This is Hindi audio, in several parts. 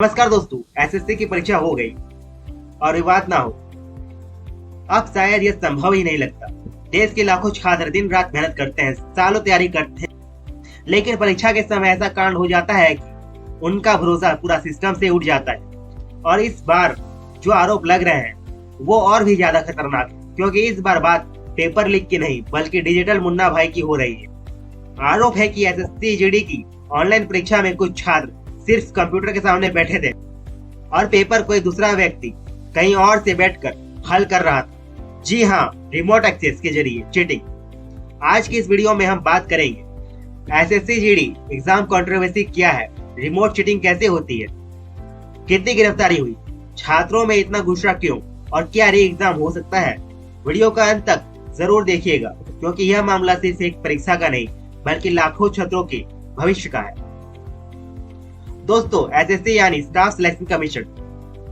नमस्कार दोस्तों, एसएससी की परीक्षा हो गई और विवाद ना हो, अब शायद यह संभव ही नहीं लगता। देश के लाखों छात्र दिन रात मेहनत करते हैं, सालों तैयारी करते हैं, लेकिन परीक्षा के समय ऐसा कांड हो जाता है कि उनका भरोसा पूरा सिस्टम से उठ जाता है। और इस बार जो आरोप लग रहे हैं वो और भी ज्यादा खतरनाक है, क्योंकि इस बार बात पेपर लीक की नहीं बल्कि डिजिटल मुन्ना भाई की हो रही है। आरोप है कि एसएससी जीडी की ऑनलाइन परीक्षा में कुछ छात्र सिर्फ कंप्यूटर के सामने बैठे थे और पेपर कोई दूसरा व्यक्ति कहीं और से बैठकर हल कर रहा था। जी हाँ, रिमोट एक्सेस के जरिए चीटिंग। आज की इस वीडियो में हम बात करेंगे एसएससी जीडी एग्जाम कंट्रोवर्सी क्या है, रिमोट चीटिंग कैसे होती है, कितनी गिरफ्तारी हुई, छात्रों में इतना गुस्सा क्यों और क्या री एग्जाम हो सकता है। वीडियो का अंत तक जरूर देखिएगा, क्योंकि यह मामला सिर्फ एक परीक्षा का नहीं बल्कि लाखों छात्रों के भविष्य का है। दोस्तों, एसएससी यानी स्टाफ सिलेक्शन कमीशन,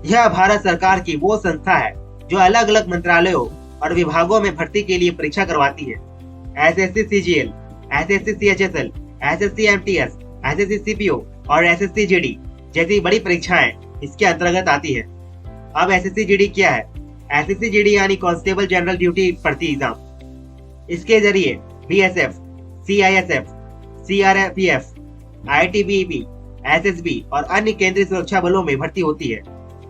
यह भारत सरकार की वो संस्था है जो अलग अलग मंत्रालयों और विभागों में भर्ती के लिए परीक्षा करवाती है। SSC CGL, SSC CHSL, SSC MTS, SSC CPO और एसएससी जीडी जैसी बड़ी परीक्षाएं इसके अंतर्गत आती है। अब एसएससी जीडी क्या है? एसएससी जीडी यानी कांस्टेबल जनरल ड्यूटी भर्ती एग्जाम। इसके जरिए BSF, CISF, CRPF, ITBP, SSB और अन्य केंद्रीय सुरक्षा बलों में भर्ती होती है।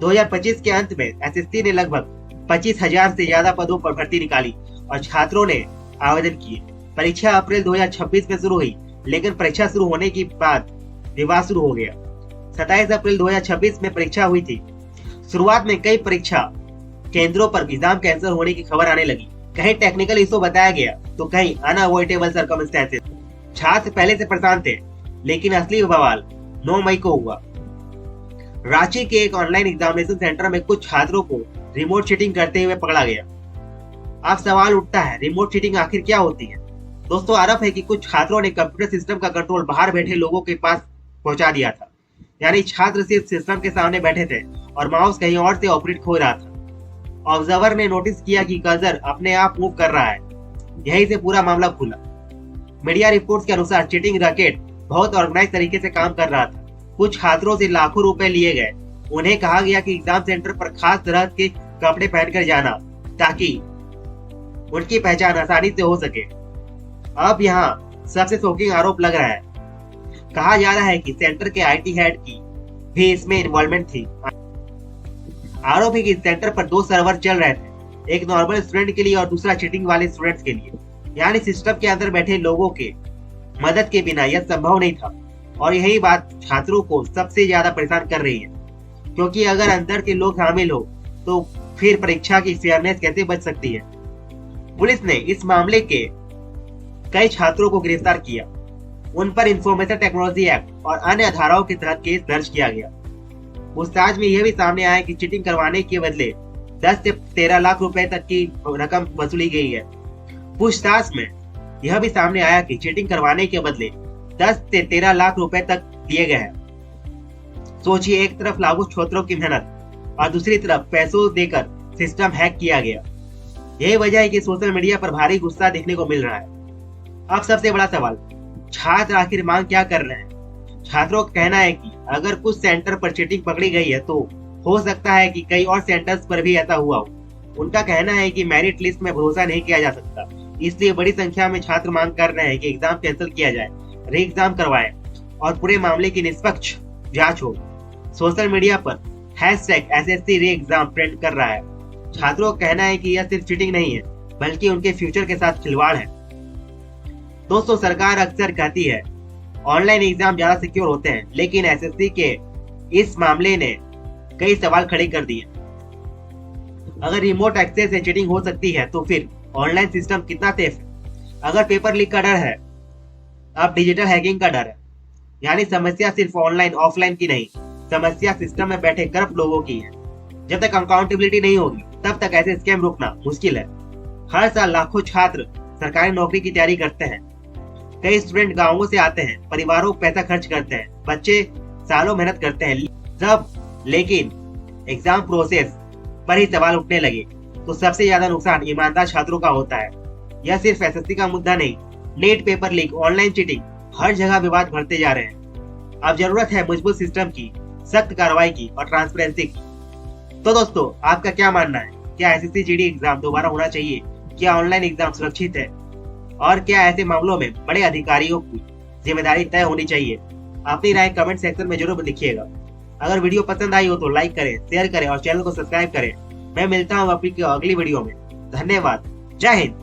2025 के अंत में एसएससी ने लगभग 25,000 से ज्यादा पदों पर भर्ती निकाली और छात्रों ने आवेदन किए। परीक्षा अप्रैल 2026 में शुरू हुई, लेकिन परीक्षा शुरू होने के बाद विवाद शुरू हो गया। 27 अप्रैल 2026 में परीक्षा हुई थी। शुरुआत में कई परीक्षा केंद्रों पर एग्जाम कैंसिल होने की खबर आने लगी। कहीं टेक्निकल इशू बताया गया तो कहीं अनअवॉइडेबल सर्कमस्टेंसेस। छात्र पहले से परेशान थे, लेकिन असली बवाल 9 मई को हुआ। रांची के एक ऑनलाइन एग्जामिनेशन सेंटर में कुछ छात्रों को रिमोट चीटिंग करते हुए पकड़ा गया। अब सवाल उठता है, रिमोट चीटिंग आखिर क्या होती है? दोस्तों, आरोप है कि कुछ छात्रों ने कंप्यूटर सिस्टम का कंट्रोल बाहर बैठे लोगों के पास पहुंचा दिया था। यानी छात्र सिर्फ सिस्टम के सामने बैठे थे और माउस कहीं और से ऑपरेट हो रहा था। ऑब्जर्वर ने नोटिस किया कि कर्सर अपने आप मूव कर रहा है। यही से पूरा मामला खुला। मीडिया रिपोर्ट्स के अनुसार चीटिंग रैकेट बहुत ऑर्गेनाइज तरीके से काम कर रहा था। कुछ छात्रों से लाखों रुपए लिए गए। उन्हें कहा गया कि एग्जाम सेंटर पर खास तरह के कपड़े पहनकर जाना ताकि उनकी पहचान आसानी से हो सके। अब यहाँ सबसे शॉकिंग आरोप लग रहा है। कहा जा रहा है कि सेंटर के आईटी हेड की भी इसमें इन्वॉल्वमेंट थी। आरोप है कि सेंटर पर 2 सर्वर चल रहे थे, एक नॉर्मल स्टूडेंट के लिए और दूसरा चीटिंग वाले स्टूडेंट्स के लिए। यानी सिस्टम के अंदर बैठे लोगों के मदद के बिना यह संभव नहीं था। और यही बात छात्रों को सबसे ज्यादा परेशान कर रही है, क्योंकि अगर अंदर के लोग शामिल हो तो फिर परीक्षा की फेयरनेस कैसे बच सकती है। पुलिस ने इस मामले के कई छात्रों को गिरफ्तार किया। उन पर इंफॉर्मेशन टेक्नोलॉजी एक्ट और अन्य धाराओं के तहत केस दर्ज किया गया। पूछताछ में यह भी सामने आया कि चीटिंग करवाने के बदले 10 से 13 लाख रुपए तक की रकम वसूली गई है। पूछताछ में यह भी सामने आया कि चीटिंग करवाने के बदले 10 से 13 लाख रुपए तक दिए गए हैं। सोचिए, एक तरफ लागू छात्रों की मेहनत और दूसरी तरफ पैसों देकर सिस्टम हैक किया गया। यही वजह है कि सोशल मीडिया पर भारी गुस्सा देखने को मिल रहा है। अब सबसे बड़ा सवाल, छात्र आखिर मांग क्या कर रहे हैं? छात्रों का कहना है कि अगर कुछ सेंटर पर चीटिंग पकड़ी गई है तो हो सकता है कि कई और सेंटर्स पर भी ऐसा हुआ हो। उनका कहना है कि मेरिट लिस्ट में भरोसा नहीं किया जा सकता, इसलिए बड़ी संख्या में छात्र मांग कर रहे हैं कि एग्जाम कैंसिल किया जाए, री एग्जाम करवाएं और पूरे मामले की निष्पक्ष जांच हो। सोशल मीडिया पर #SSC री एग्जाम ट्रेंड कर रहा है। छात्रों का कहना है कि यह सिर्फ चीटिंग नहीं है बल्कि उनके फ्यूचर के साथ खिलवाड़ है। दोस्तों, सरकार अक्सर कहती है ऑनलाइन एग्जाम ज्यादा सिक्योर होते हैं, लेकिन एसएससी के इस मामले ने कई सवाल खड़े कर दिए। अगर रिमोट एक्सेस से चीटिंग हो सकती है तो फिर ऑनलाइन सिस्टम कितना सेफ है? अगर पेपर लीक का डर है, अब डिजिटल हैकिंग का डर है। यानी समस्या सिर्फ ऑनलाइन ऑफलाइन की नहीं, समस्या सिस्टम में बैठे करप्ट लोगों की है। जब तक अकाउंटेबिलिटी नहीं होगी तब तक ऐसे स्कैम रोकना मुश्किल है। हर साल लाखों छात्र सरकारी नौकरी की तैयारी करते हैं। कई स्टूडेंट गांवों से आते हैं, परिवारों को पैसा खर्च करते हैं, बच्चे सालों मेहनत करते हैं। जब लेकिन एग्जाम प्रोसेस पर ही सवाल उठने लगे तो सबसे ज्यादा नुकसान ईमानदार छात्रों का होता है। यह सिर्फ एसएससी का मुद्दा नहीं, NET paper leak, online cheating, हर जगह विवाद बढ़ते जा रहे हैं। अब जरूरत है मजबूत सिस्टम की, सख्त कार्रवाई की और ट्रांसपेरेंसी की। तो दोस्तों, आपका क्या मानना है? क्या एसएससी जीडी एग्जाम दोबारा होना चाहिए? क्या ऑनलाइन एग्जाम सुरक्षित है? और क्या ऐसे मामलों में बड़े अधिकारियों की जिम्मेदारी तय होनी चाहिए? अपनी राय कमेंट सेक्शन में जरूर लिखिएगा। अगर वीडियो पसंद आई हो तो लाइक करें, शेयर करें और चैनल को सब्सक्राइब करें। मैं मिलता हूँ अपनी अगली वीडियो में। धन्यवाद। जय हिंद।